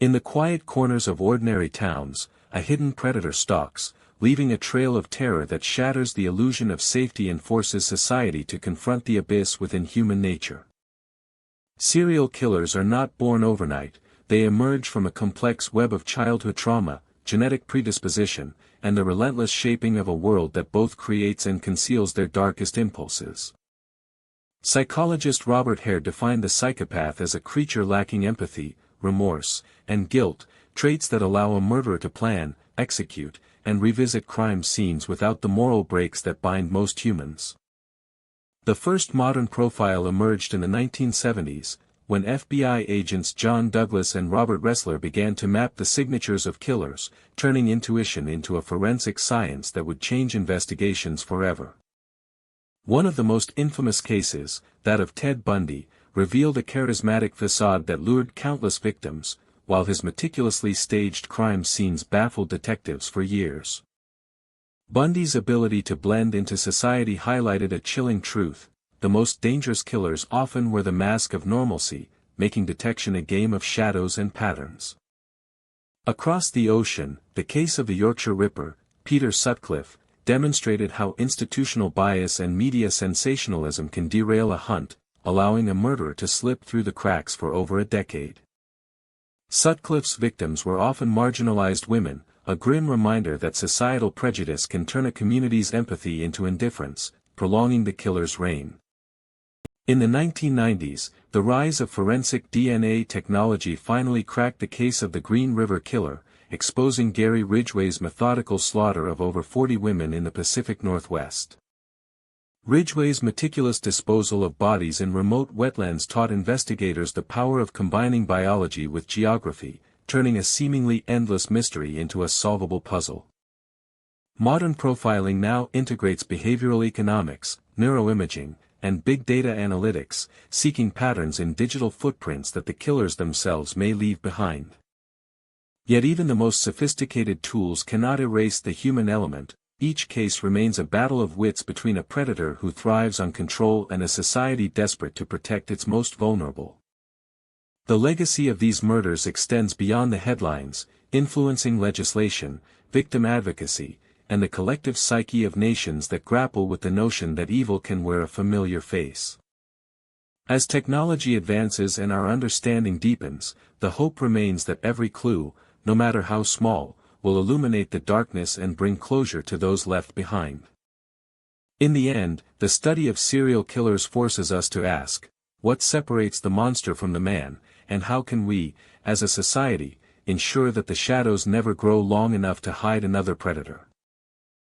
In the quiet corners of ordinary towns, a hidden predator stalks, leaving a trail of terror that shatters the illusion of safety and forces society to confront the abyss within human nature. Serial killers are not born overnight, they emerge from a complex web of childhood trauma, genetic predisposition, and the relentless shaping of a world that both creates and conceals their darkest impulses. Psychologist Robert Hare defined the psychopath as a creature lacking empathy, remorse, and guilt, traits that allow a murderer to plan, execute, and revisit crime scenes without the moral brakes that bind most humans. The first modern profile emerged in the 1970s, when FBI agents John Douglas and Robert Ressler began to map the signatures of killers, turning intuition into a forensic science that would change investigations forever. One of the most infamous cases, that of Ted Bundy, revealed a charismatic facade that lured countless victims, while his meticulously staged crime scenes baffled detectives for years. Bundy's ability to blend into society highlighted a chilling truth: the most dangerous killers often wear the mask of normalcy, making detection a game of shadows and patterns. Across the ocean, the case of the Yorkshire Ripper, Peter Sutcliffe, demonstrated how institutional bias and media sensationalism can derail a hunt, allowing a murderer to slip through the cracks for over a decade. Sutcliffe's victims were often marginalized women, a grim reminder that societal prejudice can turn a community's empathy into indifference, prolonging the killer's reign. In the 1990s, the rise of forensic DNA technology finally cracked the case of the Green River Killer, exposing Gary Ridgway's methodical slaughter of over 40 women in the Pacific Northwest. Ridgway's meticulous disposal of bodies in remote wetlands taught investigators the power of combining biology with geography, turning a seemingly endless mystery into a solvable puzzle. Modern profiling now integrates behavioral economics, neuroimaging, and big data analytics, seeking patterns in digital footprints that the killers themselves may leave behind. Yet even the most sophisticated tools cannot erase the human element. Each case remains a battle of wits between a predator who thrives on control and a society desperate to protect its most vulnerable. The legacy of these murders extends beyond the headlines, influencing legislation, victim advocacy, and the collective psyche of nations that grapple with the notion that evil can wear a familiar face. As technology advances and our understanding deepens, the hope remains that every clue, no matter how small, will illuminate the darkness and bring closure to those left behind. In the end, the study of serial killers forces us to ask, what separates the monster from the man, and how can we, as a society, ensure that the shadows never grow long enough to hide another predator?